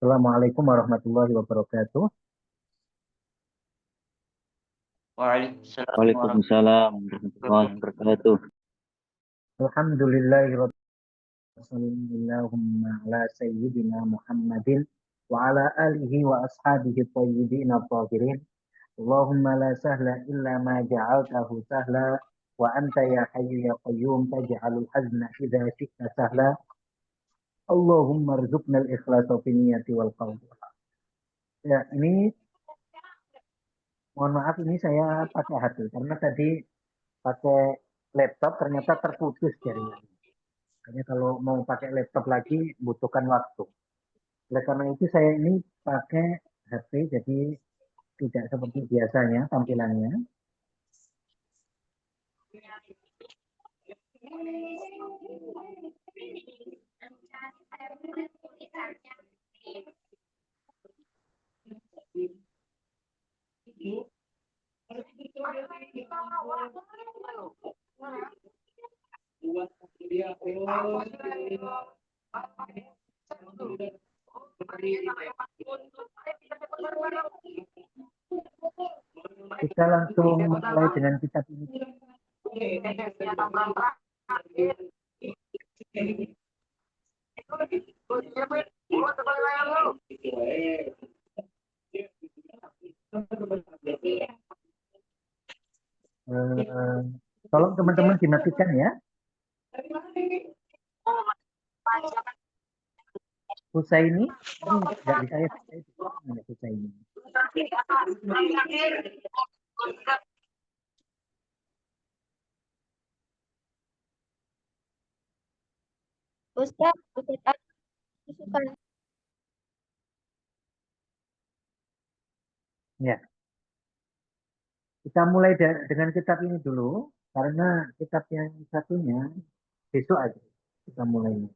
Assalamualaikum warahmatullahi wabarakatuh. Waalaikumsalam Waalaikumsalam warahmatullahi wabarakatuh. Alhamdulillahirrahmanirrahim ala sayyidina Muhammadin wa ala alihi wa ashabihi tayyibin at-tahirin. Allahumma la sahla illa ma ja'altahu sahla wa anta ya hayyu ya qayyum taj'alul hazna idza syi'ta sahla. Allahumma rzuqna al-ikhlasa fi niyyati wal qawli. Ya, ini mohon maaf ini saya pakai HP karena tadi pakai laptop ternyata terputus jaringan. Makanya kalau mau pakai laptop lagi butuhkan waktu. Oleh karena itu saya ini pakai HP jadi tidak seperti biasanya tampilannya. Kita langsung mulai dengan kitab ini. Tolong teman-teman dimatikan ya. Husaini, nggak bisa ya Husaini. Ustaz, Ya. Kita mulai dengan kitab ini dulu karena kitab yang satunya besok aja kita mulai.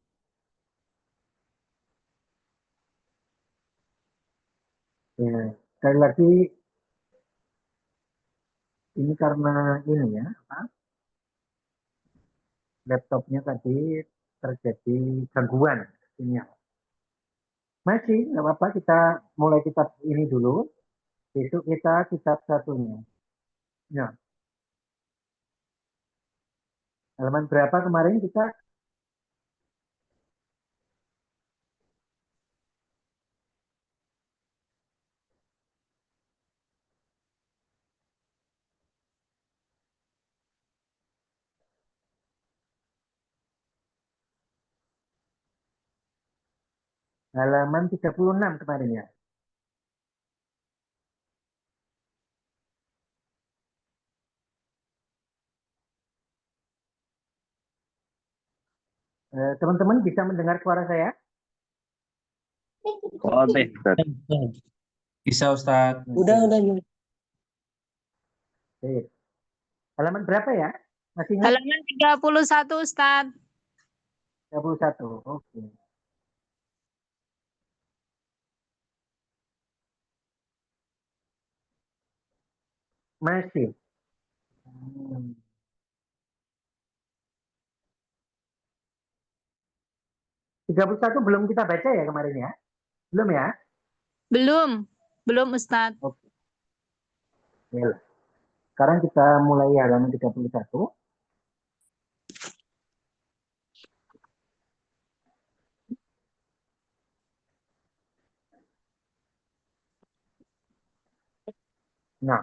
Ya, sekali lagi ini karena ini ya, laptopnya tadi terjadi gangguan sinyal. Masih nggak apa-apa kita mulai kitab ini dulu. Besok kita kitab satunya. Ya. Halaman berapa kemarin kita? Halaman 36 kemarin ya. Teman-teman bisa mendengar suara saya? Bisa Ustaz. udah. Oke. Halaman berapa ya? Masih ingat? Halaman 31, Ustaz. 31. Oke. Masih. 31 belum kita baca ya kemarin ya? Belum ya? Belum Ustaz. Oke. Ya. Sekarang kita mulai halaman 31. Nah,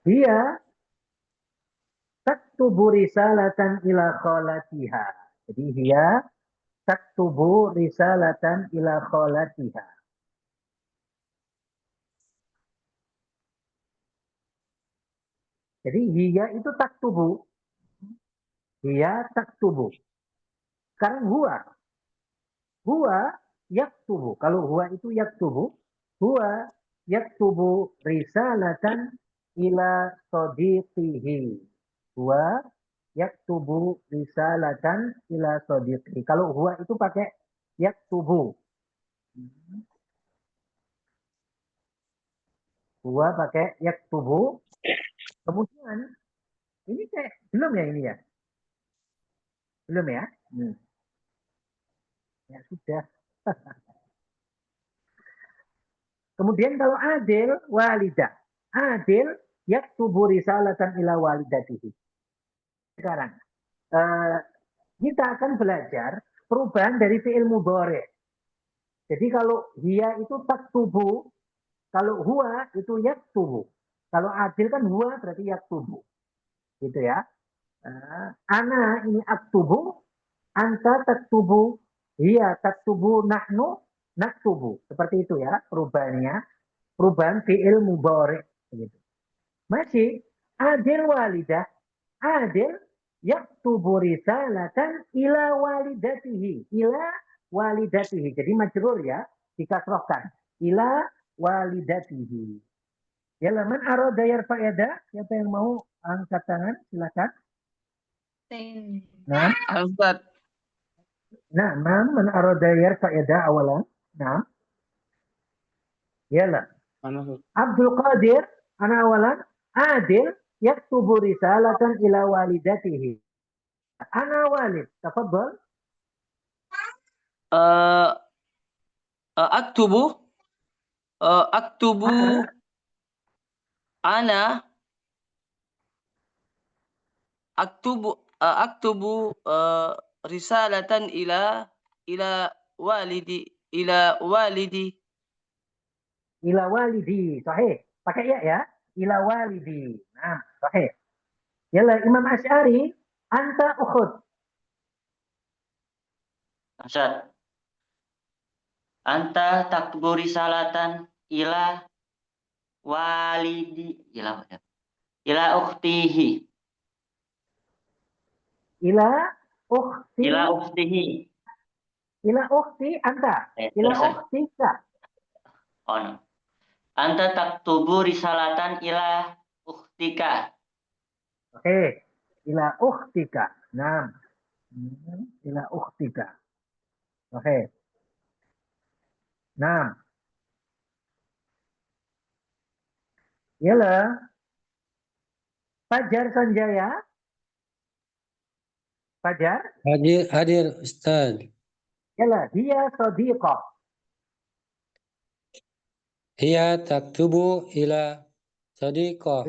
dia taktubu risalatan ila kholatiha. Jadi dia taktubu risalatan ila kholatiha. Jadi dia itu taktubu. Dia taktubu. Sekarang huwa yaktubu. Kalau huwa itu yaktubu, huwa yaktubu risalatan ila sodiqihi. Huwa yaktubu risalatan ila sodiqihi. Kalau huwa itu pakai yaktubu. Huwa pakai yaktubu. Kemudian ini kayak belum ya ini ya? Belum ya? Ya sudah. Kemudian kalau adil, walidah. Adil, yaktubu risalatan ila walidatihi. Sekarang, eh, kita akan belajar perubahan dari fi'il mudhari'. Jadi kalau dia itu taktubu, kalau huwa itu yaktubu. Kalau adil kan huwa berarti yaktubu. Gitu ya. Ana ini aktubu, anta taktubu, hiya taktubu, nahnu naktubu. Seperti itu ya perubahannya. Perubahan fi'il mudhari'. Gitu. Masih adil walidah. Adil yaktubu risalatan ila walidatihi. Ila walidatihi. Jadi majrur ya. Dikasrohkan. Ila walidatihi. Ya man arada yarfa'yada. Siapa yang mau angkat tangan? Silakan. Nah. Ustaz. Nah, man arada yarfa'yada awalan. Nah. Yalah. Abdul Qadir. Ana awalan. Adil yaktubu risalatan ila walidatihi. Ana walid. Tafadhal. Aktubu ana aktubu risalatan ila walidi ila walidi. Ila walidi. Sahih. Pakai ya. Ila walidi. Nah, sahih. Yalah Imam Asy'ari, anta ukhud. Ustaz. Anta taktubu risalatan ila walidi ila ukhtihi. Ila ukhti. Ila ukhtihi. Ila ukhti anta. Ila ukhtika. Oh, no. Anta taktubu risalatan ila ukhtika. Oke. Ila ukhtika. Nah. Ila ukhtika. Oke. Nah. Yalah. Fajar Sanjaya. Fajar. Hadir Ustaz. Yalah. Dia sadiqah. Hiya taktubu ila sadiqah.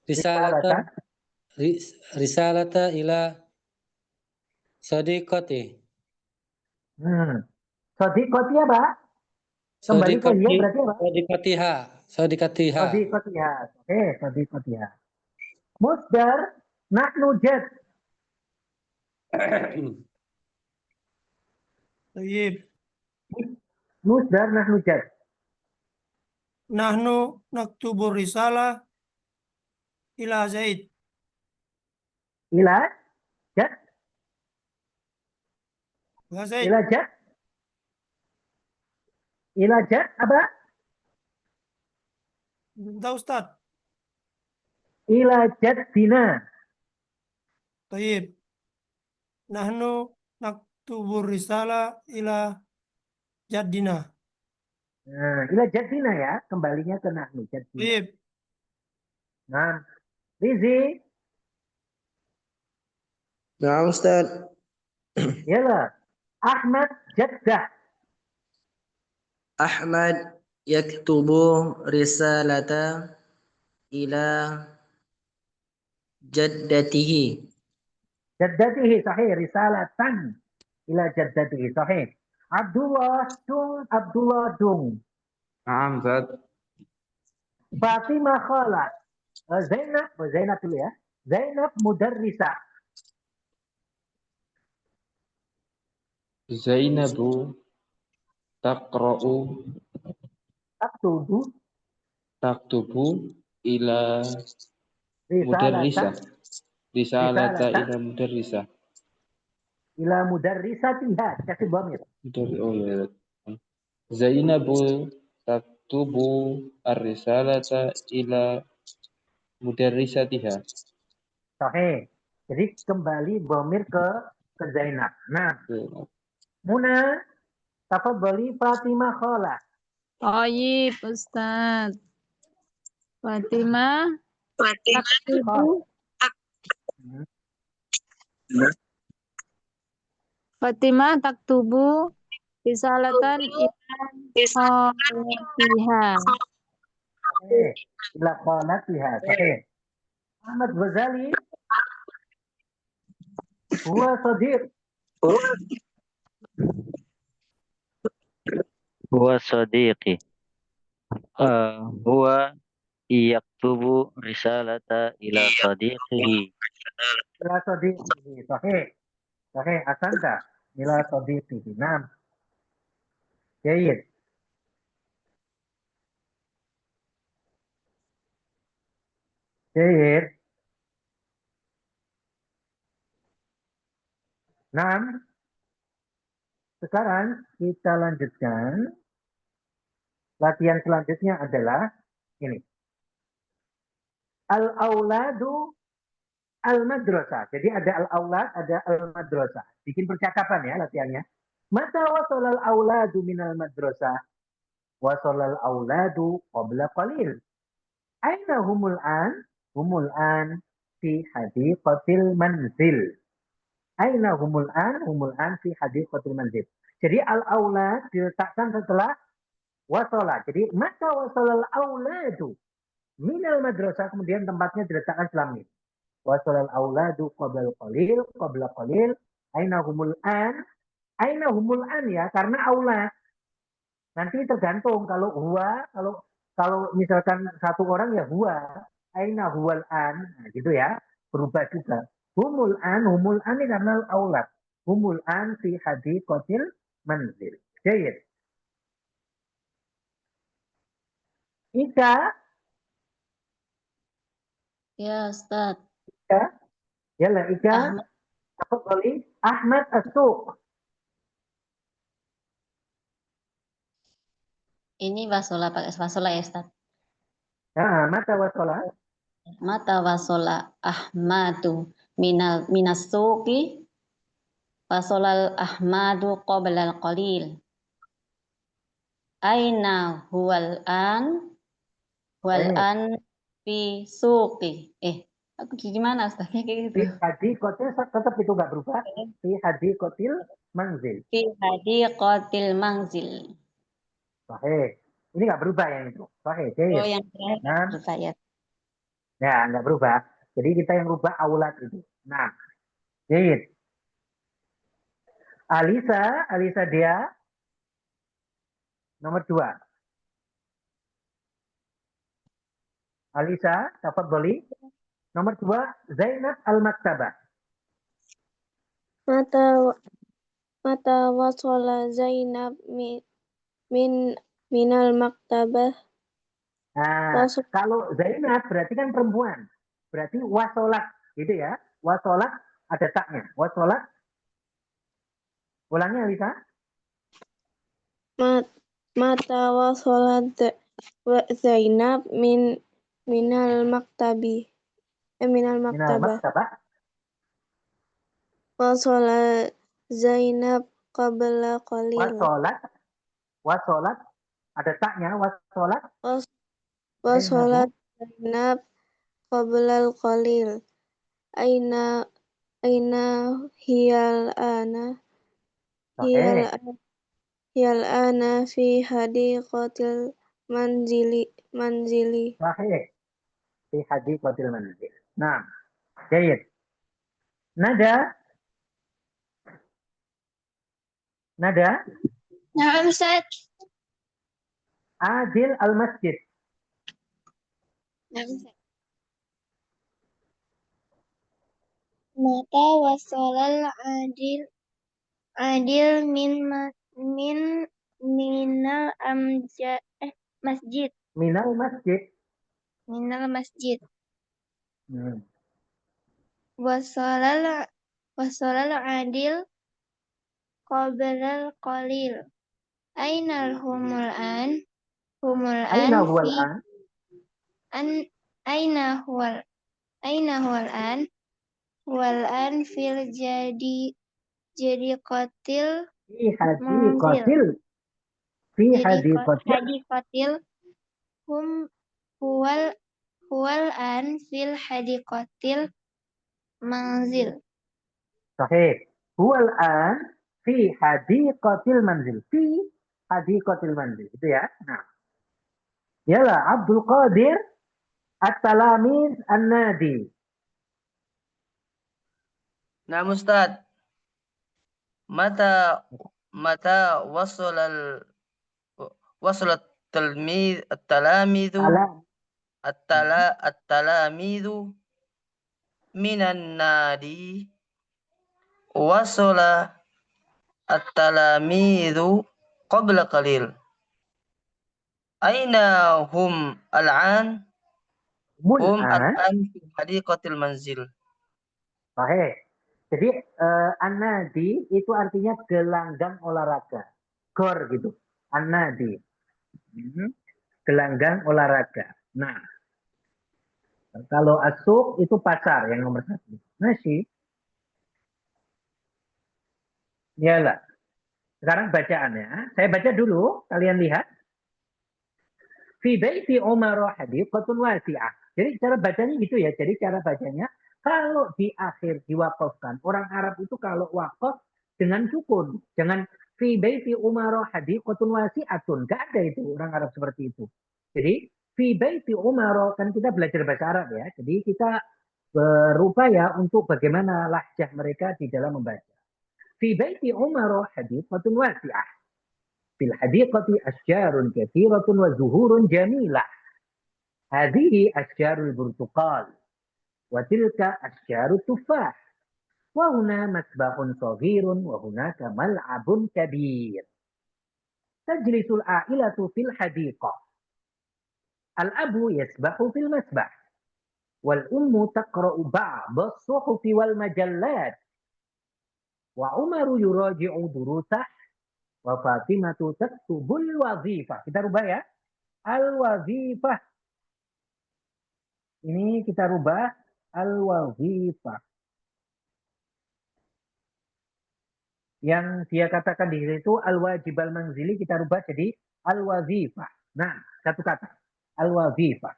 Risalatan. Risalata ila sadiqati. Sadiqati apa? Kembali ke dia berarti apa? Sadiqatiha. Sadiqatiha. Oke, sadiqatiha. Musdar nahnu jad. Tayyib. Musdar nahnu jad. Nahnu naktubu risalah ila Zaid. Ila jad. Ila Zaid. Ila jad. Ila jad apa? Entah Ustaz. Ila jaddina. Tayyib. Nahnu naktubu risalah ila jaddina. Nah, ila jaddina ya. Kembalinya ke nahnu jaddina. Tayyib. Nah, Rizi. Nah, Ustaz. Yalah. Ahmad jaddah. Ahmad yaktubu risalata ila jaddatihi. Jaddatihi sahih. Risalatan ila jaddatihi sahih. Abdullah dung. Naam, Ustaz. Fatimah khala. Zainab dulu ya. Zainab mudarrisa. Zainabu taqra'u taktubu ila mudarrisah. Risalata ila mudarrisah. Ila mudarrisatiha. Kasih dhamir. Oh ya. Zainabu taktubu ar-risalata ila mudarrisatiha. Sahih. Jadi kembali dhamir ke Zainab. Nah, Muna tafadhali Fatimah khala. Tayyib Ustaz. Fatimah taktubu Fatimah taktubu risalatan ila khalatiha. Sahih. Ila qalatiha. Sahih. Ahmad Ghazali huwa sadiq. Huwa sadiqi. Huwa yaktubu risalata ila sadiqihi. Ila sadiqihi. Sahih. Sahih. Asanta. Ila sadiqihi. Naam. Jayid. Jayid. Naam. Sekarang kita lanjutkan. Latihan selanjutnya adalah ini. Al-auladu al-madrasah. Jadi ada al-aulad, ada al-madrasah. Bikin percakapan ya latihannya. Mata wasolal auladu minal madrasah. Wasolal auladu qabla qalil. Aina humul an? Humul an fi hadiqatil manzil. Aina humul an? Humul an fi hadiqatil manzil. Jadi al-aulad diletakkan setelah wasola. Jadi mata wasolal auladu minal madrasah, kemudian tempatnya diletakkan setelah min. Wasolal auladu qabla qalil. Aina humul an? Aina humul an ya, karena aulad. Nanti tergantung kalau huwa, kalau misalkan satu orang ya huwa. Aina huwal an, nah, gitu ya. Berubah juga. Humul an ini karena aulad. Humul an fi hadiqatil manzil. Jayid. Ika. Ya, Ustaz. Ika. Yalah, Ika. Ahmad. Tafadhali. Ahmad as-suq. Ini wasola, pakai wasola ya, Ustaz. Nah, mata wasola. Mata wasola Ahmadu minas suqi wasolal Ahmadu qoblal qalil. Aina huwal an? Wal an fi suqi. Aku gimana Ustaznya kayak gitu? Fi hadiqatil, tetap itu nggak berubah. Fi hadiqatil manzil. Fi hadiqatil manzil. Sahih. Ini nggak berubah yang itu. Sahih. Oh, yang terakhir berubah ya. Ya, nggak berubah. Jadi kita yang rubah aulad itu. Nah, Jayid. Alisa dia nomor 2. Alisa, tafadhali. Nomor 2, Zainab al-Maktabah. Mata wasola Zainab minal maktabah. Nah, kalau Zainab berarti kan perempuan. Berarti wasolat, gitu ya. Wasolat ada taknya. Wasolat. Ulangnya, Alisa. Mata wasola Zainab minal maktabah. Minal maktabah. Wasola Zainab qabla qalil. Wasolat ada taknya. Wasolat Zainab qabla qalil. Aina hiyal ana. Hiyal ana fi hadiqatil manzili. Sahih. Fi hadiqatil manzil. Nah, Jayid. Nada. Nah, Ustaz. Adil al-masjid. Nah, Ustaz. Mata wasolal adil minal masjid. Minal masjid. Wasolal adil qoblal qalil. Ainal humul an? Aina huwal an? Aina huwal an? Wal an fil jadi qatil Fi hadiqatil huwal an fil hadiqatil manzil. Sahih. Huwal an Fi hadiqatil manzil. Fi hadiqatil manzil. Itu ya. Nah. Yalah, Abdul Qadir at-talamiz an-nadi. Nah, Ustaz. Mata wasalat at-talamidu at-talamidu minan nadi wasala at-talamidu qabla qalil. Aina hum al-an? Hum al-an fi hadiqatil manzil. Sahih. Jadi an-nadi itu artinya gelanggang olahraga. Gor gitu. An-nadi. Gelanggang olahraga. Nah. Kalau asuk itu pasar yang nomor 1. Masih. Iyalah. Sekarang bacaannya. Saya baca dulu. Kalian lihat. Fi baiti Umar hadiqatun wasi'ah. Jadi cara bacanya gitu ya. Jadi cara bacanya. Kalau di akhir diwakafkan. Orang Arab itu kalau wakaf dengan sukun. Jangan fi baiti Umar hadiqatun wasi'atun. Gak ada itu orang Arab seperti itu. Jadi fi baiti Umar, kan kita belajar bahasa Arab ya. Jadi kita berupaya untuk bagaimana lahjah mereka di dalam membaca. Fi baiti Umar hadiqatun wasi'ah. Fil hadiqati asjarun kathiratun wa zuhurun jamilah. Hadihi asjarul burtuqal. Wa tilka asjarut tufah. Wa huna masbahun saghirun wa hunaka mal'abun kabir. Tajlisul a'ilatu fil hadiqah. Al-abu yasbahu fil masbah. Wal ummu taqra'u ba'd as-suhufi wal majallat. Wa Umaru yuraji'u durusah. Wa Fatimatu taktubul wazifah. Kita rubah ya. Al-wazifah. Ini kita rubah al-wazifah. Yang dia katakan di situ al-wajib al-manzili kita rubah jadi al-wazifah. Nah, satu kata. Al-wazifah.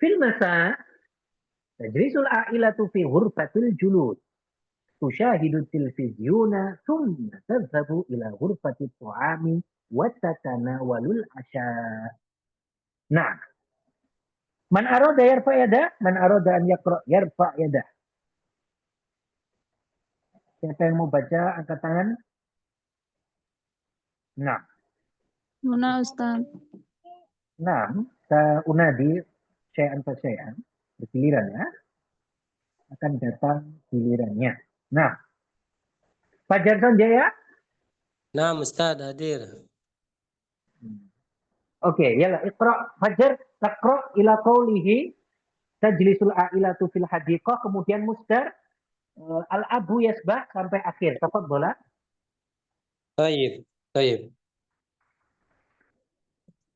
Fil masa tajlisul a'ilatu fi ghurfatil julud. Tushahidu tilfizyuna thumma tadhhabu ila ghurfatit ta'ami wa tatanawalul asya. Nah, man arada yarfa yadah, man arada an yaqra yarfa yadah. Siapa yang mau baca angkat tangan? Nah. Una Ustaz. Nah, kita unadi syai'an fa syai'an, bergiliran ya. Akan datang gilirannya. Nah. Fajar Sanjaya? Nah, Ustaz hadir. Oke, ya Iqra Fajar taqra ila qaulihi tajlisul a'ilatu fil hadiqah, kemudian musdar al-abu yasbah sampai akhir. Tafadhol. Baik.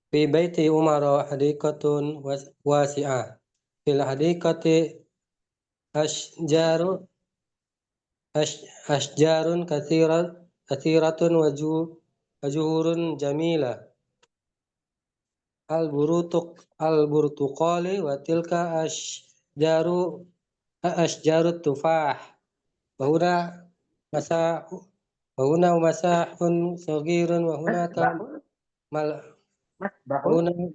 Fi baiti Umar hadiqatun wasi'ah. Fil hadiqati ashjarun kathiratun wajuhurun jamilah. Al-burtuqali wa tilka ashjarut tufah. Wahuna masahun saghirun wa hunaka masbahun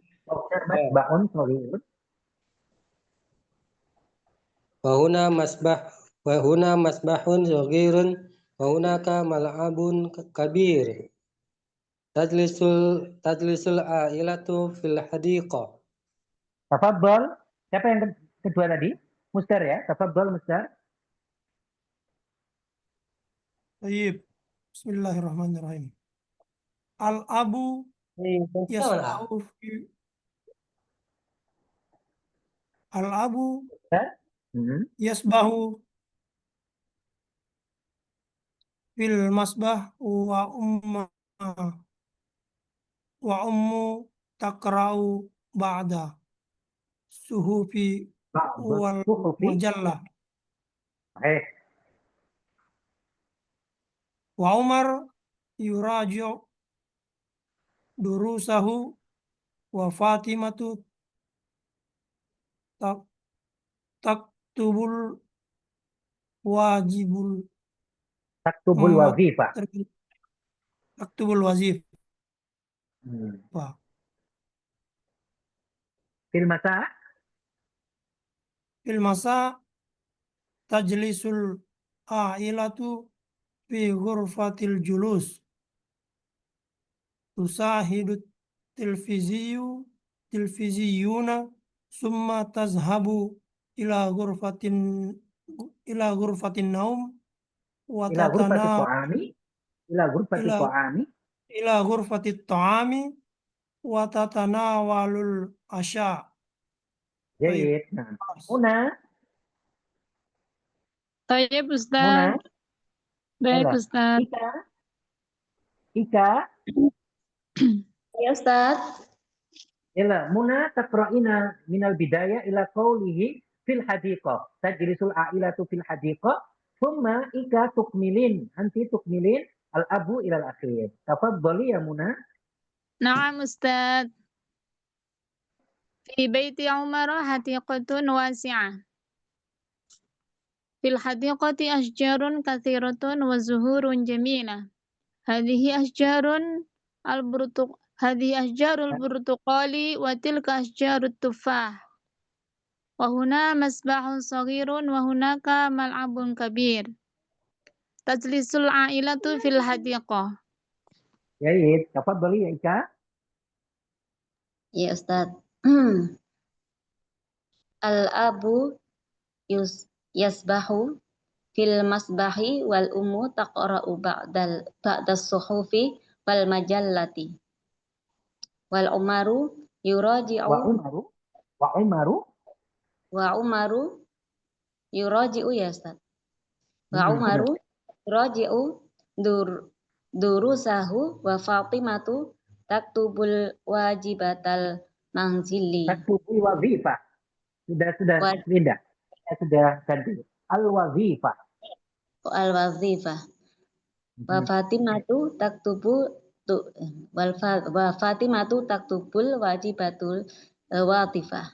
saghirun. Wa huna masbahun saghirun wa hunaka mal'abun kabir. Tajlisul a'ilatu fil hadiqah. Tafadhol. Siapa yang kedua tadi? Mustar ya. Tafadhol Mustar. Baik. Bismillahirrahmanirrahim. Al-abu yasbahu fi al-abu yasbahu fil masbah wa ummu taqra'u ba'da suhufi wal majallah. Wa Umar yuraji'u durusahu wa Fatimatu taktubul Taktubul wazifah. Taktubul wazif. Fil masa. Fil masa tajlisul a'ilatu fi ghurfatil julus. Tusahidu tilfiziyuna summa tazhabu ila ghurfatin naum wa Ila ghurfatit tatana ta'ami. Ila ghurfatit ta'ami. ila ghurfatit ta'ami wa tatanawalul asya. Jayid. Nah. Una. Tayyib Ustaz. Muna. Baik Yalla. Ustaz. Ika. Ya Ustaz. Yalla. Muna taqra'ina minal bidaya ila qawlihi fil hadiqah. Tajlisul a'ilatu fil hadiqah. Thumma ika tukmilin. Anti tukmilin al-abu ilal akhir. Tafaddali ya Muna. Na'am Ustaz. Fi baiti Umar hadiqatun wasi'ah. Fil hadiqati ashjarun kathiratun wa zuhurun jamilah. Hadhihi ashjarun hadhihi ashjarul burtuqali wa tilka ashjarut tufah. Wa huna masbahun saghirun wa hunaka mal'abun kabir. Tajlisul a'ilatu fil hadiqah. Jayid. Tafaddali ya Ika. Ya Ustaz. Al-abu yasbahu fil masbahi wal ummu taqra'u ba'da suhufi wal majallati. Wal umaru yuraji'u Wa umaru yuraji'u ya Ustaz. Wa umaru yuraji'u durusahu wa Fatimatu taktubul wajibatal manzili. Taktubul wazifah. Sudah pindah. Sudah ganti. Al-wazifah. Al-wazifah. Wa Fatimatu taktubu wa Fatimatu taktubul wajibatul watifah.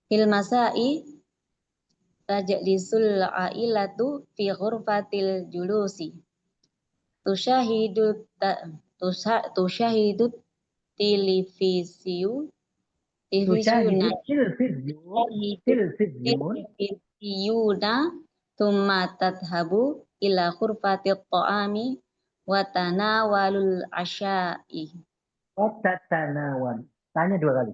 Fil masai tajlisul ailatu fi ghurfatil julusi. Tusyahidu televisiuna thumma tadhabu ila ghurfatit ta'ami wa tanawalul asya'i. Tanya 2 kali.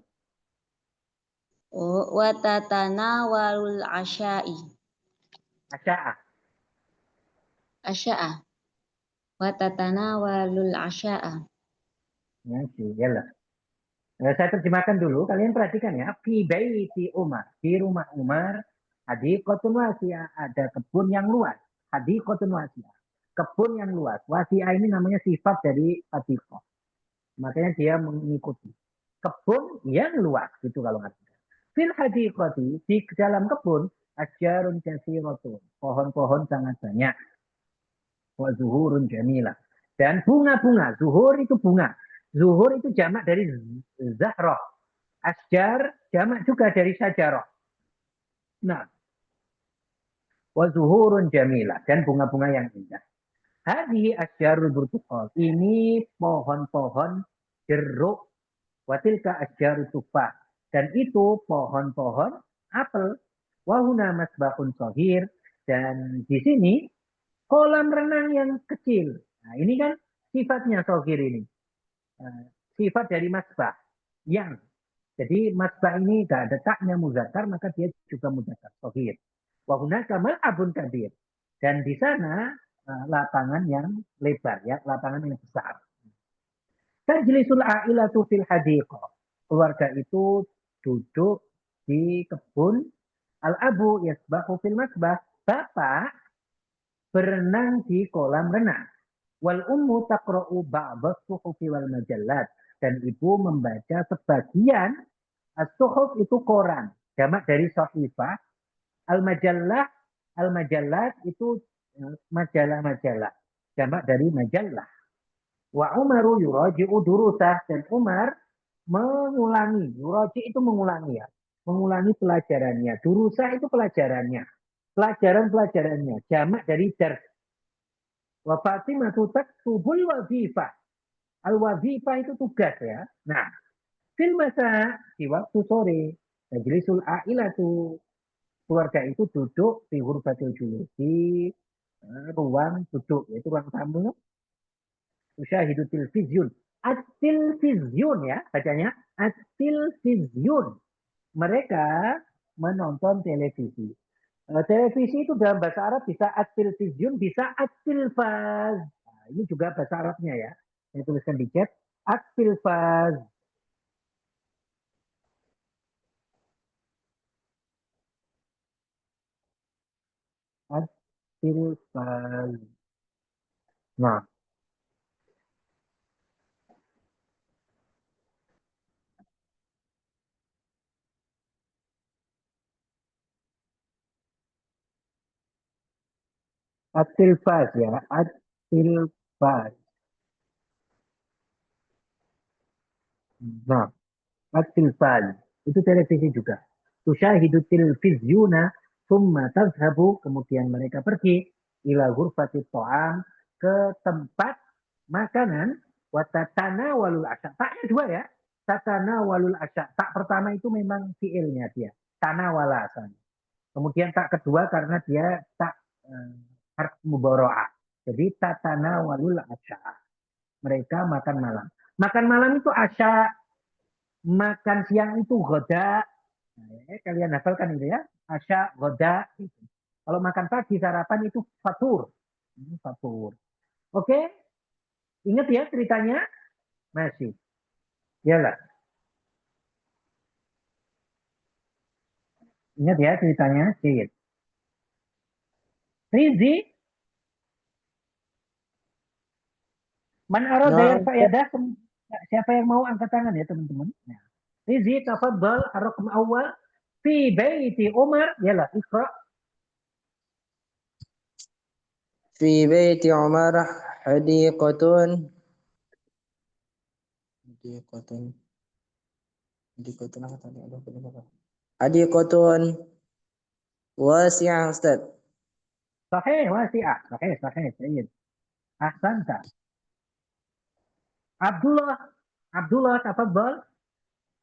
Wa tatanawalul asya'i. Asya'a. Wa tatanawalul asya'a. Ya, iyalah. Saya terjemahkan dulu, kalian perhatikan ya. Fi baiti Umar, di rumah Umar, hadiqatun wasi'ah, ada kebun yang luas. Hadiqatun wasi'ah, kebun yang luas. Wasi'ah ini namanya sifat dari hadiqah. Makanya dia mengikuti. Kebun yang luas, gitu kalau artinya. Fil hadiqati, di dalam kebun, asjarun katsiratun, pohon-pohon sangat banyak. Wa zuhurun jamilah. Dan bunga-bunga, zuhur itu bunga. Zuhur itu jamak dari zahrah. Asjar jamak juga dari syajarah. Nah, wa zuhurun jamilah, dan bunga-bunga yang indah. Hadhihi asjarul burtuqal. Ini pohon-pohon jeruk. Wa tilka asjarut tufah. Dan itu pohon-pohon apel. Wa huna masbahun shaghir. Dan di sini kolam renang yang kecil. Nah, ini kan sifatnya shaghir ini. Sifat dari masbah yang. Jadi masbah ini gak ada taknya muzakkar, maka dia juga muzakkar shaghir. Wa hunaka mal'abun kabir. Dan di sana lapangan yang lebar ya, lapangan yang besar. Tajlisul a'ilatu fil hadiqah. Keluarga itu duduk di kebun. Al-abu yasbahu fil masbah. Bapak berenang di kolam renang. Wal ummu taqra'u ba'dha suhufi wal majallat. Dan ibu membaca sebagian. As-suhuf itu koran. Jamak dari sahifah. Al-majallat itu majalah-majalah. Jamak dari majalah. Wa Umaru yuraji'u durusah. Dan Umar mengulangi. Yuraji itu mengulangi ya. Mengulangi pelajarannya. Durusah itu pelajarannya. pelajaran-pelajarannya. Jamak dari dars. Wa Fatimatu taktubul wazifah. Al-wazifah itu tugas ya. Nah, fil masa di waktu sore, majlisul ailatu, keluarga itu duduk di ghurfatil julusi, ruang duduk, yaitu ruang tamu. Usyahidu tilvizyun. At-tilvizyun ya, bacanya at-tilvizyun. Mereka menonton televisi. Televisi itu dalam bahasa Arab bisa at-tilvizyun, bisa at-tilfaz. Nah, ini juga bahasa Arabnya ya. Saya tuliskan di chat. At-tilfaz. At-tilfaz. Nah, at-tilfaz ya. At-tilfaz. Nah, at-tilfaz. Itu televisi juga. Tusyahidu tilvizyuna summa tazhabu, kemudian mereka pergi ila ghurfatit ta'am, ke tempat makanan, wa tatanawalul asya. Taknya dua ya. Tatanawalul asya. Tak pertama itu memang fiilnya dia. Tanawala asalnya. Kemudian tak kedua karena dia tak harf mudharaah. Jadi tatanawalul asya. Mereka makan malam. Makan malam itu asya. Makan siang itu ghoda. Nah, kalian hafalkan itu ya. Asya, ghoda. Kalau makan pagi, sarapan itu fatur. Fatur. Oke? Ingat ya ceritanya? Masih. Yalah. Ingat ya ceritanya? Sih. Rizi. Man arada yarfa'yadah. Siapa yang mau angkat tangan ya teman-teman? Nah. Rizi, tafadhal, ar-raqam awal. Fi baiti Umar. Yalah, ikra. Fi baiti Umar hadiqatun. Hadiqatun apa tadi? Hadiqatun wasi'ah, Ustaz. Sahih, wasi'ah. Sahih. Sayyid. Ahsanta. Abdullah, tafadhal.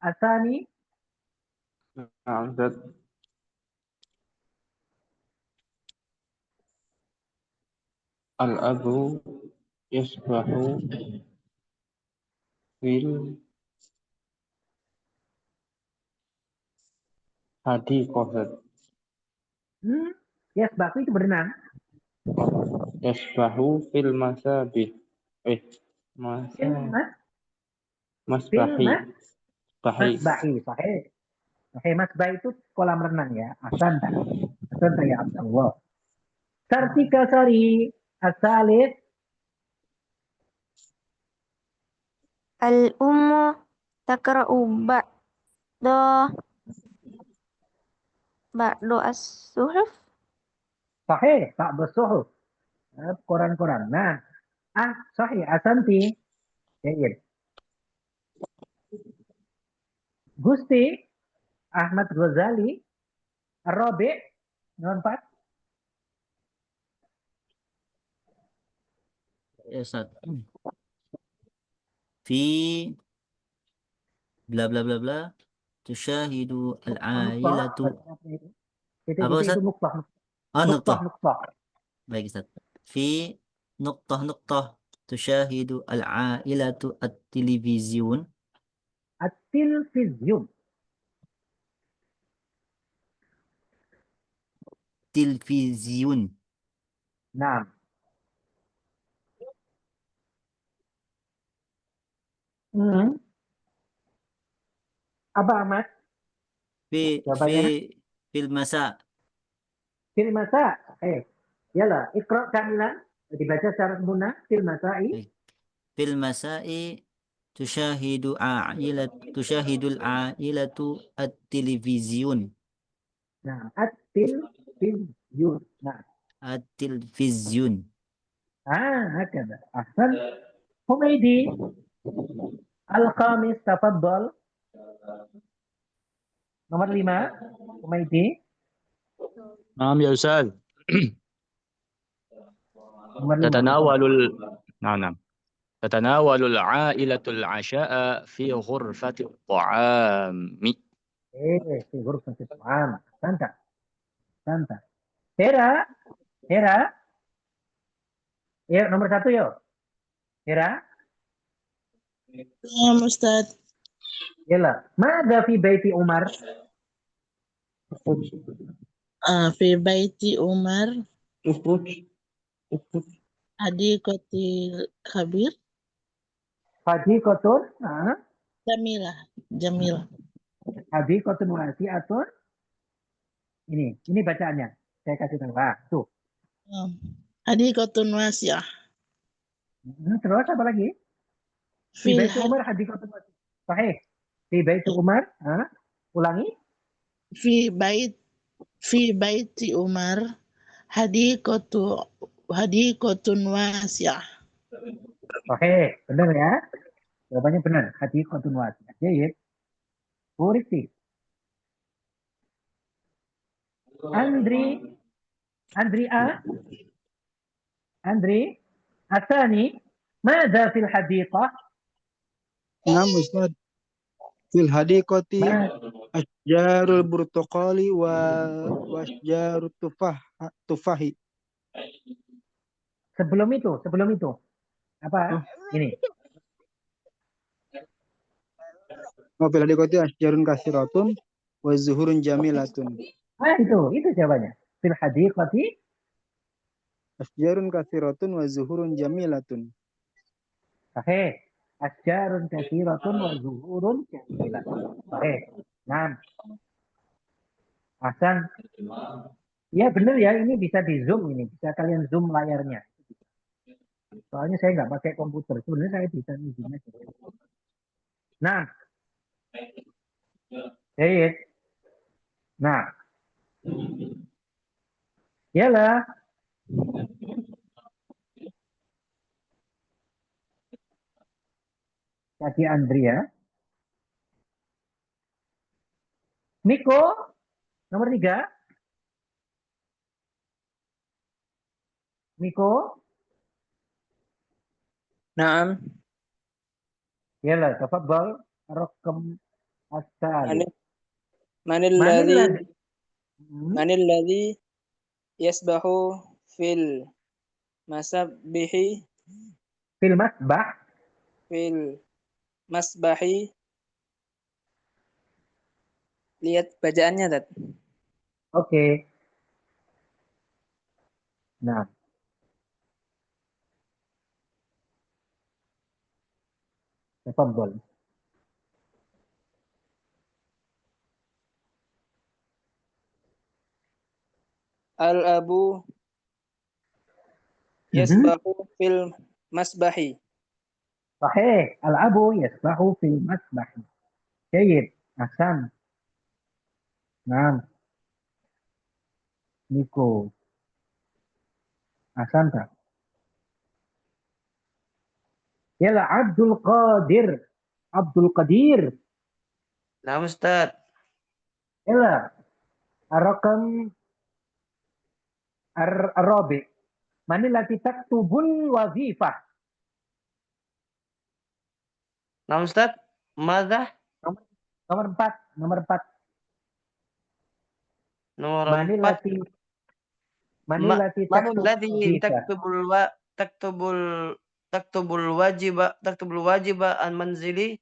Asani. Nah, Ustaz. Al-abu yasbahu fil hadiqah. Yasbahu itu berenang. Yasbahu fil masabih. Masbahi. Masbahi. Sahih. Masbah itu kolam renang ya. Ahsanta ya Abdullah. Sartika sari asalis. Al-ummu takra'u ba'du as-suhuf. Sahih, ba'du as-suhuf. Koran-koran. Nah, sahih, asanti. Jayyid. Gusti Ahmad Ghazali Ar-Rabi nomor 4. Ya, Ustaz. Fi bla bla bla bla tusyahidu al-ailatu. Apa Ustaz? Itu nuqtah. Oh, nuqtah. Nuqtah. Baik Ustaz. Fi nuqtah tusyahidu al-ailatu at-televizyun. At-tilvizyun. Tilvizyun. Nah. Apa Ahmad? Fil masa. Fil masa. Yalah, ikra kamilan. Dibaca secara sempurna. Fil masa'i. Fil masa'i tushahidul ailatu at-televizyun. Nah, at-tilvizyun. Nah. At-televizyun. Hakada. Ahsan. Humaydi. Al-Khamis, tafadhal. Nomor 5. Humaydi. نعم يا أستاذ. Nomor 5. تتناول نعم نعم تتناول العائلة العشاء في غرفة الطعام. في غرفة الطعام. Santa. Hera. Ya, nomor 1 yuk. Hera. نعم أستاذ. Yala. Mada fi baiti Umar? في بيت عمر اخرج حديقة الكبير Hadiqatun. جميلة. Hadiqatun wasi'atun. Ini bacaannya. Saya kasih tahu. Tuh. حديقة واسعة. Terus apa lagi? Fi في baiti Umar hadiqatun wasi'ah. Sahih. Fi baiti Umar. Ulangi. في بيت عمر حديقة واسعة. Oke, benar ya. Jawabannya benar. Hadiqatun wasi'ah. Jadi, Puriti. Andri, Asani, ماذا في الحديقة؟ نعم أستاذ. في الحديقة أشجار البرتقال وأشجار التفاح. Sebelum itu. Apa? Ini. في الحديقة أشجار كثيرة وزهور جميلة. Itu jawabannya. Fil hadiqati أشجار كثيرة وزهور جميلة. Sahih. Asjarun kathiratun wa zuhurun jamilah. Sahih. Nah. Hasan. Ya benar ya, ini bisa di zoom ini. Bisa kalian zoom layarnya. Soalnya saya nggak pakai komputer. Sebenarnya saya bisa zoom aja. Nah. Baik. Nah. Yalah. Kaki Andrea. Niko, nomor 3. Niko. Naam. Yalah, tafadhal. Rakam as-salis. Man alladhi yasbahu fil masabbihi fil masbahi. Lihat bacaannya, Tat. Oke. Nah. Tafadhal. Al-abu yasbahu fil masbahi. Sahih. Al-abu yasbahu fil masbahi. Jayyid. Ahsan. Nah. Niko. Ahsan tak? Yalah, Abdul Qadir. Nah, Ustaz. Yalah. Ar-rakam ar-rabi. Man allati taktubul wazifah. Nah, Ustaz. Mada? Nomor 4. Nomor 4. Man allati taktubul wajiba an manzili.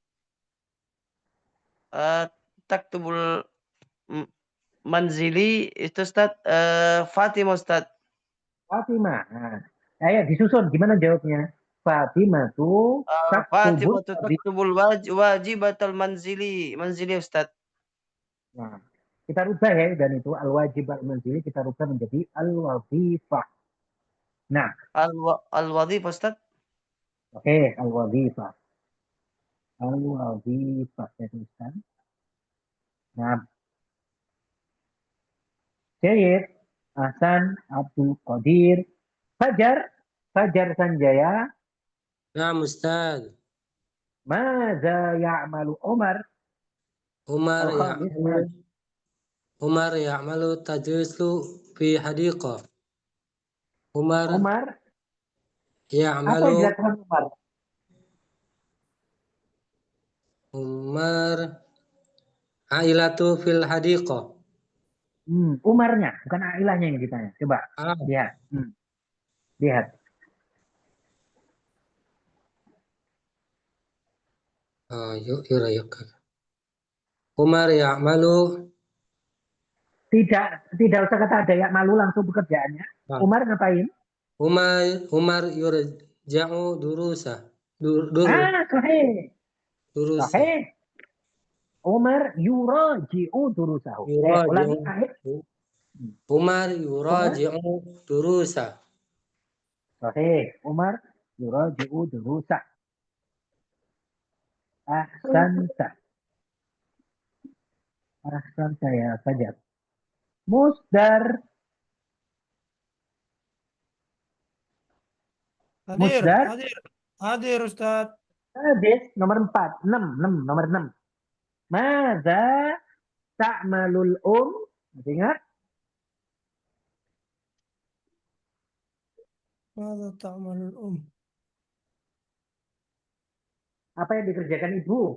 Taktubul manzili itu Ustaz Fatimah, Ustaz. Fatimah. Nah, ayo disusun gimana jawabnya? Fatimah tuh taktubul wajibatul manzili Ustaz. Nah, kita rubah ya, dan itu al-wajib al-manzili kita rubah menjadi al-wazifah. Nah, al-wazifah, Ustaz. Oke, al-wazifah. Al-wazifah saya tuliskan. Nah. Jayyid. Ahsan, Abdul Qadir. Fajar Sanjaya. Naam Ustaz. Maza ya'malu Umar? Umar ya'malu tadrisu في حديقة. عمر Umar, apa يعمل yang dilakukan Umar? عمر عائلة في الحديقة. Umarnya, bukan Ailahnya yang ditanya. Coba lihat. Lihat. yuk. Umar ya'malu. Tidak usah kata ada ya malu langsung pekerjaannya. Umar ngapain? Umar yurja'u durusa. Sahih. Durusa. Sahih. Umar yuraji'u durusahu. Ulangi akhir. Umar yuraji'u durusa. Sahih. Umar yuraji'u durusa. Ahsanta. Ahsanta ya Fajar. Musdar. Hadir Ustaz. Hadis nomor 4, 6, nomor 6. Madza ta'malul Masih ingat? Madza ta'malul Apa yang dikerjakan ibu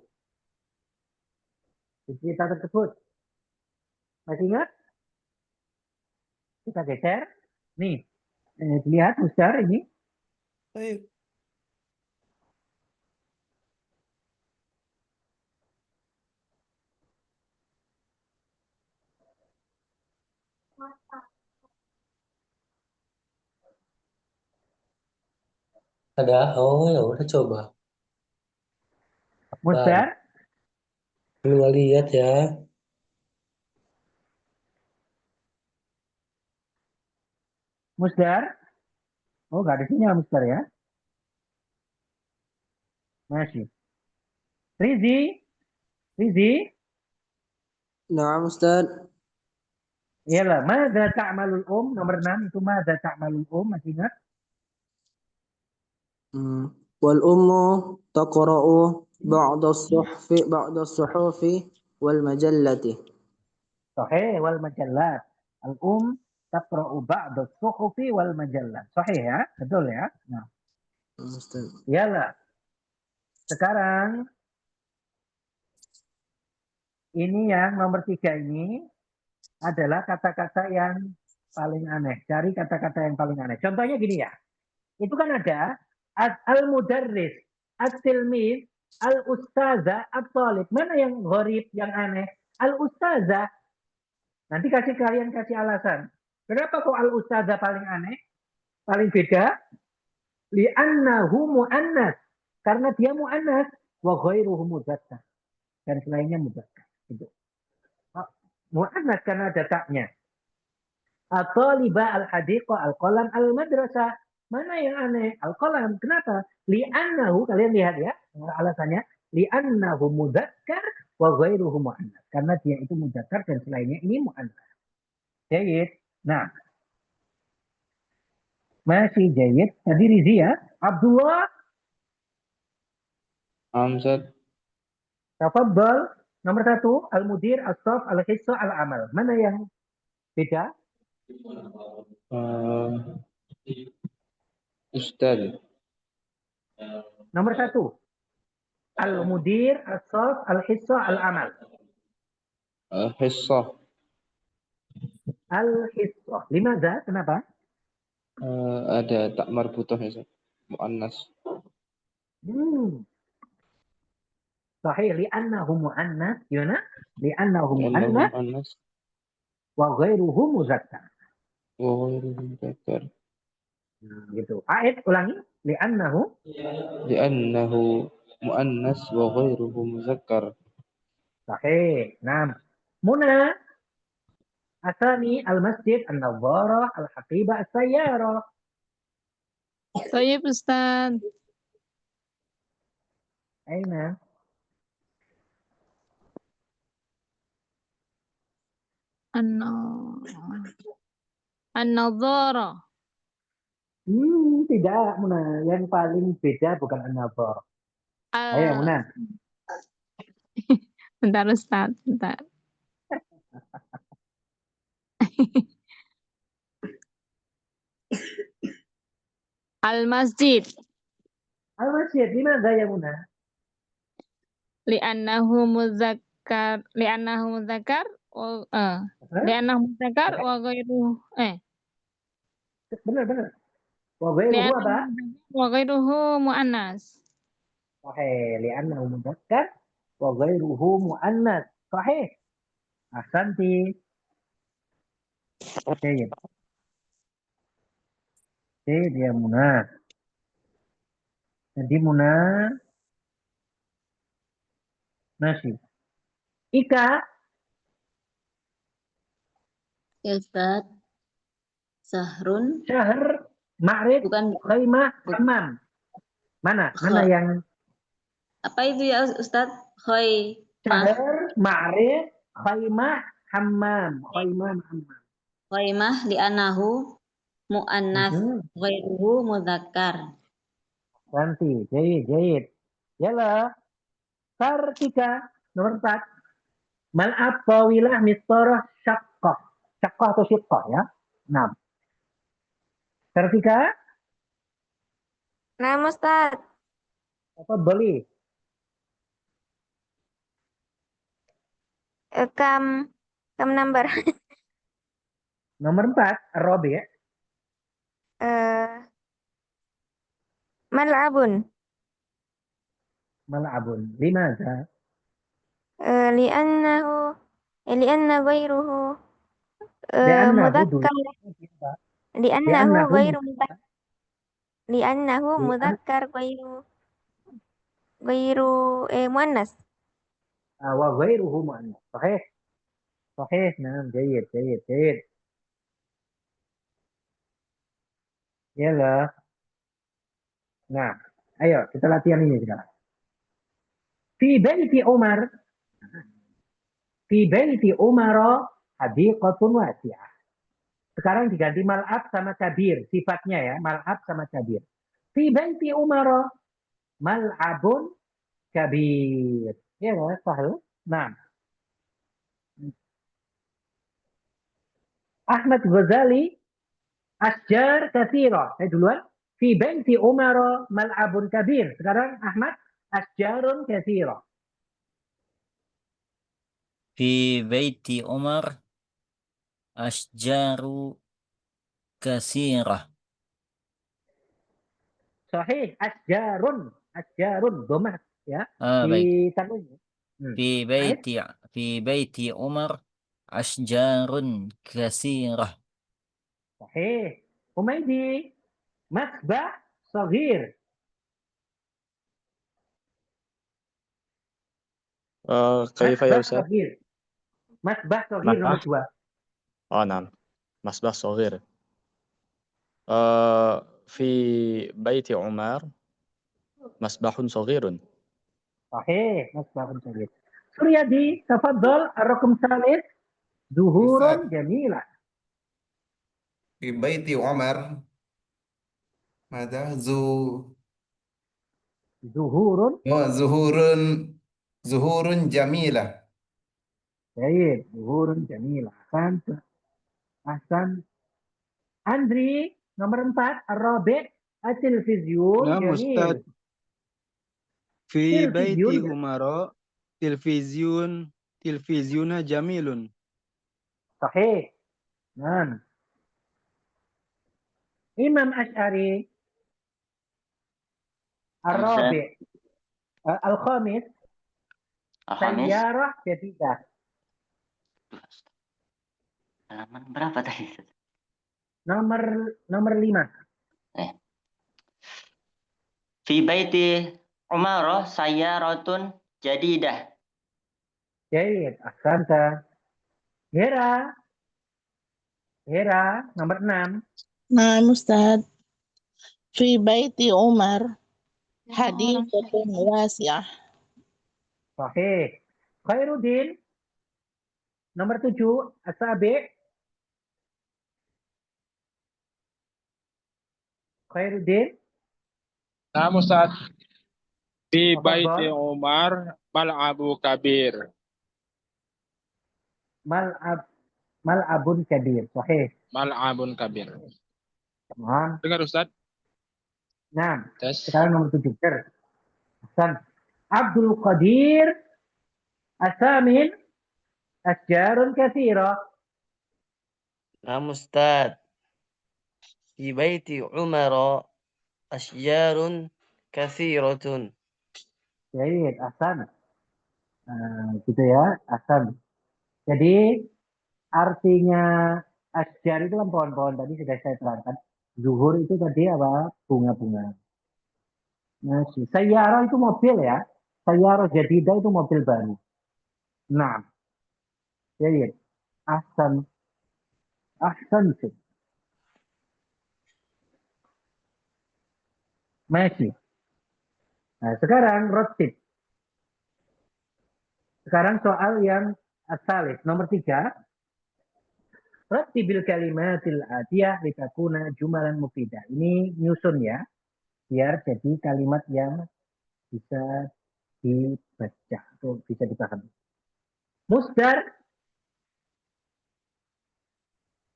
di cerita tersebut? Masih ingat? Kita geser. Nih, lihat Musdar ini. Baik. Ada, ya udah coba. Musdar. Belum lihat ya. Musdar. Oh, nggak ada sinyal Musdar ya. Masih. Rizi. Nah, Ustaz. Iyalah, madza ta'malul nomor 6 itu madza ta'malul masih ingat? Wal ummu taqra'u ba'da as-suhufi wal majallati. Sahih wal majallat. Al taqra'u ba'da as-suhufi wal majallat. Sahih ya? Betul ya? Nah. Iyalah. Sekarang ini yang nomor 3 ini adalah kata-kata yang paling aneh. Cari kata-kata yang paling aneh. Contohnya gini ya. Itu kan ada al-mudarris, at-tilmid, al-ustazah, at-talib. Mana yang gharib, yang aneh? Al-ustazah. Nanti kalian kasih alasan. Kenapa kok al-ustazah paling aneh? Paling beda? Li'annahu mu'annas. Karena dia mu'annas. Wa ghairuhu muzakkar. Dan selainnya muzakkar. Itu. Mu'annas karena ada taknya. At-taliba al-hadiqah al-qalam al-madrasah. Mana yang aneh? Al-qalam. Kenapa? Li'annahu, kalian lihat ya, alasannya. Li'annahu muzakkar wa ghairuhu mu'annas. Karena dia itu muzakkar dan selainnya ini mu'annas. Jayid. Nah. Masih jayid. Tadi Rizi ya. Abdullah. Amzad. Tafadhal. Nomor 1. Al-mudir, as-saf, al-hissa, al-amal. Mana yang beda? Ustaz. Nomor 1. Al-mudir, as-saf, al-hissa, al-amal. Hissa. Al-hissa. Limadha? Kenapa? Ada tak marbutah ya, muannas. Sahih, li'annahu mu'annas. Gimana? Li'annahu mu'annas. Wa ghairuhu muzakkar. Wa ghairuhu muzakkar. Gitu. A'id, ulangi. Li'annahu mu'annas wa ghairuhu muzakkar. Sahih. Nah. Muna. Asani al-masjid, al-nawwarah, al-haqibah, as-sayyarah. Sahih Ustaz. Aina. An-nadhara. Tidak, Muna. Yang paling beda bukan an-nadhara. Ayo, Muna. Bentar Ustaz, bentar. Al-masjid. Al-masjid, di mana ya Muna? Li'annahu muzakkar. Li'annahu muzakkar. Li'annahu muzakkar wa ghairuhu. Benar. Wa ghairuhu apa? Wa ghairuhu mu'annas. Sahih, li'annahu mudzakkar wa ghairuhu muannas. Sahih. Ahsanti. Oke. Dia Muna. Jadi Muna masih. Ika. Ustaz. Sahrun. Syahr, Ma'rif, Bukan. Khaimah, Hammam. Mana yang? Apa itu ya Ustaz? Syahr, Ma'rif, Khaimah, Hammam. Khaimah li'anahu mu'annas. Ghairuhu mudzakkar. Nanti, jahit. Yalah. Kartika, nomor 4. Mal'ab, tawilah, mistarah, syaqqah. Syaqqah atau syiqqah ya. 6. Kartika? Nah, Ustaz. Apa beli? Kam number. Nomor 4, Robi. Mal'abun. Limadha? Li'anna ghairuhu Mudzakkar. Li'annahu mudzakkar ghairu muannas. Wa ghairuhu muannas. Sahih. Nah, jayid. Yalah. Nah, ayo kita latihan ini sekarang. Fi baiti Umar hadiqatun wasi'ah. Sekarang diganti mal'ab sama kabir. Sifatnya ya, mal'ab sama kabir. Fi baiti Umar mal'abun kabir. Ya, sahih. Nah. Ahmad Ghazali asjar katsira. Duluan. Fi baiti Umar mal'abun kabir. Sekarang Ahmad asjarun katsira. Fi baiti Umar asjaru kasirah. Sahih, asjarun domah ya. Baik. Tanwin. Fi baiti Umar asjarun kasirah. Sahih. Umaydi masbah saghir. Kaifa ya Ustaz? Masbah saghir nomor 2. Oh, nah. Masbah saghir. Fi baiti Umar masbahun saghirun. Sahih, masbahun saghir. Suryadi, tafadhal ar-raqam tsalits zuhurun jamilah. Fi baiti Umar mada zuhurun jamilah. Baik, zuhurun jamilah. Ahsan. Andri, nomor 4, ar-rabi' at-tilvizyun jamil. Fi baiti Umar tilvizyuna jamilun. Sahih. Nah. Imam Asy'ari ar-rabi' al-khamis sayyarah jadidah. Halaman berapa tadi? Nomor 5. Fi baiti Umar sayyaratun jadidah. Jayid, ahsanta. Hera, nomor 6. Nah, Ustaz. Fi baiti Umar hadiqatun wasi'ah. Sahih. Khairuddin, nomor 7, Asabi'. Khairuddin. Nah, Ustaz. Fi baiti Umar mal'abu kabir. Mal'abun kabir. Sahih. Mal'abun kabir. Nah. Dengar Ustaz. Nah, tes. sekarang nomor 7. Hasan. Abdul Qadir Asamin Asjarun katsira. Naam Ustaz. Fi baiti Umar asjarun kathiratun. Jadi, Hasan. Gitu ya, Hasan. Jadi, artinya asjar itu kan pohon-pohon. Tadi sudah saya terangkan. Zuhur itu tadi apa? Bunga-bunga. Masih. Sayyarah itu mobil ya. Sayyarah jadidah itu mobil baru. Nah, jadi Ahsan. Ahsan sih. Masih. Nah, sekarang rotib. Sekarang soal yang asalis. Nomor 3. Ratibil kalimatil atiyah litakuna jumalan mufidah. Ini nyusun ya. Biar jadi kalimat yang bisa dibaca atau bisa dipahami. Musdar.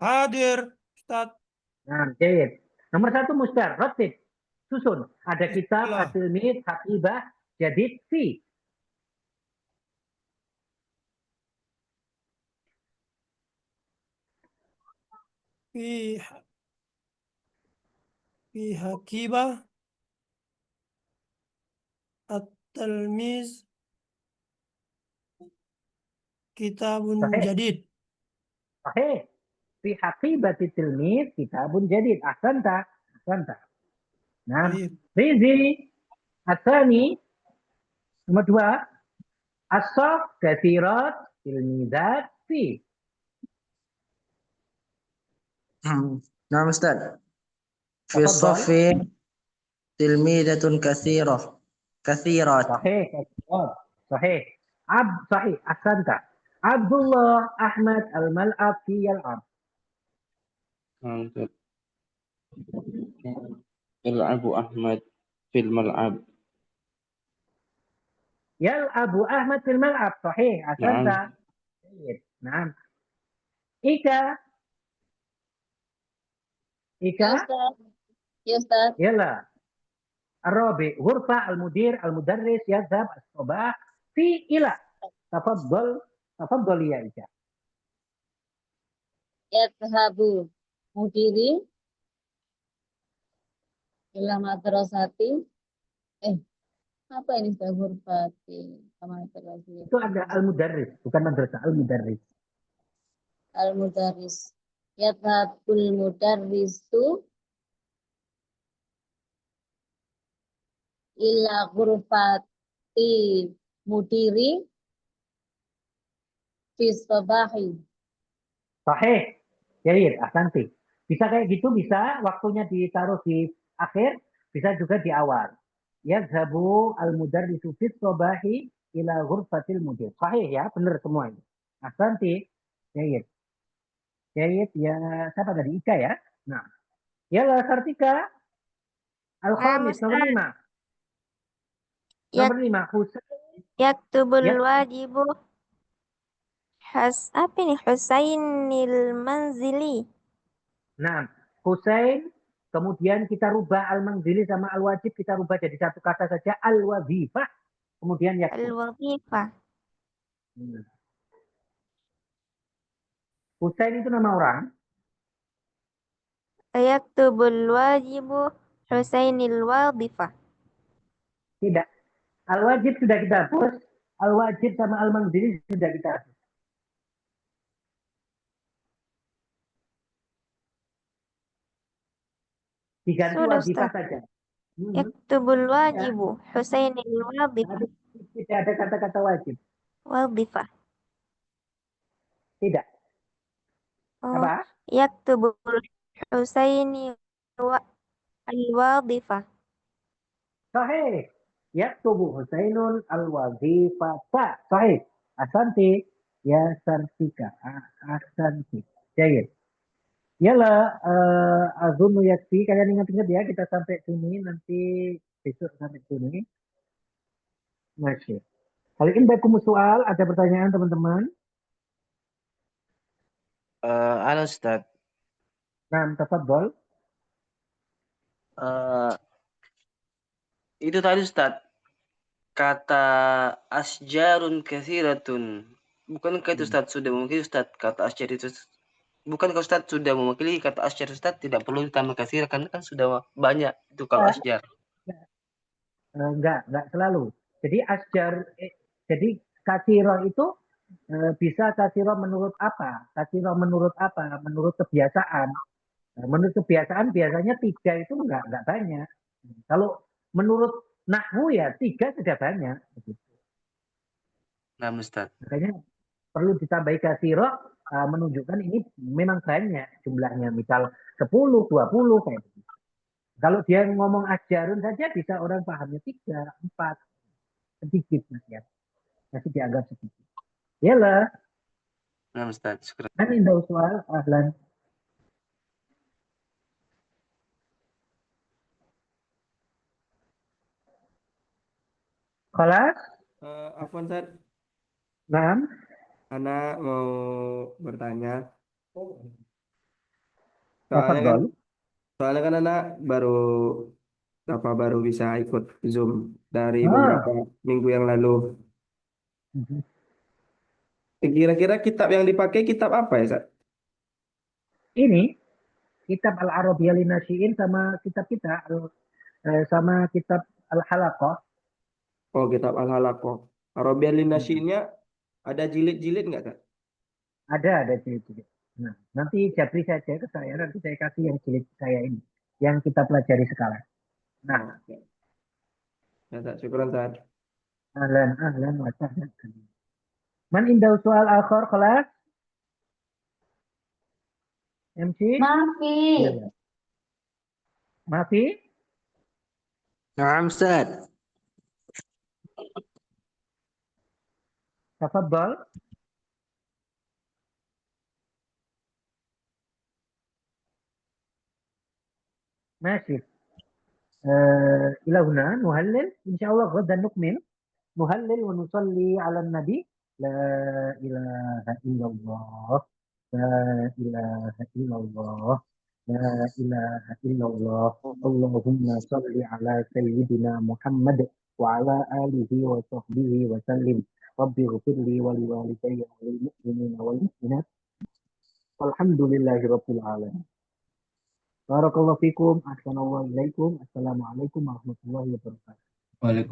Hadir, Ustaz. Nah, jadi nomor 1 musdar. Ratib. Susun. Ada kitab, Bismillah. at-tilmid, hakibah, jadid, fi. في حكيبة التلميذ كتاب Sahih. جديد. Sahih. Fi haqibati tilmid kitabun jadid. Ahsanta. Ahsanta. Nah, طيب. Rizi. Asani. Nomor 2. As-saf kathirat tilmizat fi. نعم أستاذ. في Tafadhal. الصف تلميذة كثيرات. Sahih. Kathirat. Sahih. Sahih. Ahsanta. Abdullah Ahmad al-mal'ab fi al-ab. Naam Ustaz. Yal'abu Ahmad fil mal'ab. Yal'abu Ahmad fil mal'ab. Sahih. Ahsanta. Nah. Ika. Ya Ustaz. Ya Ustaz. Yalla. Arabi. Ghurfa al-mudir al-mudarris yadhab as-sabah fi ila. Tafadhal. Tafadhal ya Ika. Yadhabu mudiri ila madrasati. Apa ini Ustaz Hurfati? Sama Itu ada al-mudarris, bukan madrasah, al-mudarris. Al-mudarris. Yadhabul mudarrisu ila ghurfati mudiri fi sabahi. Sahih. Jadi, ahsanti. Bisa kayak gitu, bisa waktunya ditaruh di akhir, bisa juga di awal. Yadhabu al-mudarrisu fi sabahi ila ghurfatil mudir. Sahih ya, benar semua ini. Ahsanti. Jadi, ya, siapa tadi? Ika ya. Nah, yalla Sartika. Al-Khamis, nomor 5. Nomor 5, Husain. Yaktubul Ya. wajibu apa ini? Husainil manzili. Nah, Husain, kemudian kita rubah al-manzili sama al-wajib, kita rubah jadi satu kata saja, al-wazifah. Kemudian yaktub. Al-wazifah. Husain itu nama orang. Yaktubul wajibu Husainil wazifah. Tidak. Al-wajib sudah kita hapus. Al-wajib sama al-manzili sudah kita hapus. Diganti Sudah, wazifah Ustaz. saja. Yaktubul wajibu Husainil wazifah. Tidak ada kata-kata wajib. Wazifah. Tidak. Apa? Yaktubul Husaini al-wazifah. Sahih. Yaktubu Husainun al-wazifata. Sahih. Asanti. Ya Sartika. Asanti. Jahit. Yalah, azunu yakfi. Kalian ingat-ingat ya, kita sampai sini. Nanti besok sampai sini. Masih. Kali ini bakum soal. Ada pertanyaan teman-teman? Halo Ustaz. Nah, tafadhol. Itu tadi Ustaz, kata asjarun kathiratun. Bukankah itu Ustaz sudah mewakili Ustaz kata asjar itu? Bukankah Ustaz sudah mewakili kata asjar Ustaz? Tidak perlu ditambah kathir karena kan sudah banyak itu kalau asjar. Enggak selalu. Jadi jadi kasiro itu bisa kasiro menurut apa? Kasiro menurut apa? Menurut kebiasaan. Menurut kebiasaan biasanya 3 itu enggak banyak. Kalau menurut nahwu ya 3 sudah banyak. Nah, Ustaz. Makanya perlu ditambahi kasiro menunjukkan ini memang banyak jumlahnya. Misal 10, 20 kayak gitu. Kalau dia ngomong asjarun saja bisa orang pahamnya 3, 4. Sedikit ya. Masih dianggap sedikit. Yalah. Nah, Ustaz. Syukur. Kan indah soal ahlan. Kelas? Afwan Ustaz. Nah. Anak mau bertanya. Tafadhol. Soalnya kan anak baru bisa ikut Zoom dari beberapa minggu yang lalu. Kira-kira kitab yang dipakai kitab apa ya, Ustaz? Ini kitab Al-Arabiyyah Linasyi'in sama kitab kita sama kitab Al-Halaqah. Oh, kitab Al-Halaqah. Arabiyyah Linasyi'innya ada jilid-jilid nggak, Kak? Ada jilid-jilid. Nah, nanti japri saja ke saya, nanti saya kasih yang jilid saya ini, yang kita pelajari sekarang. Nah, ya, Ustaz. Syukuran, Ustaz. Ahlan wa sahlan. Man indah soal akhir kelas? MC? Mafi. Mafi? Naam Ustaz. Tafadhal. ماشي إلى هنا نهلل إن شاء الله غدا نكمل نهلل ونصلي على النبي لا إله إلا الله لا إله إلا الله لا إله إلا الله اللهم صل على سيدنا محمد وعلى آله وصحبه وسلم رب اغفر لي ولوالدي وللمؤمنين والمؤمنات والحمد لله رب العالمين. Barakallahu fikum, ahsanallahu ilaikum, assalamualaikum warahmatullahi wabarakatuh. Waalaikumsalam.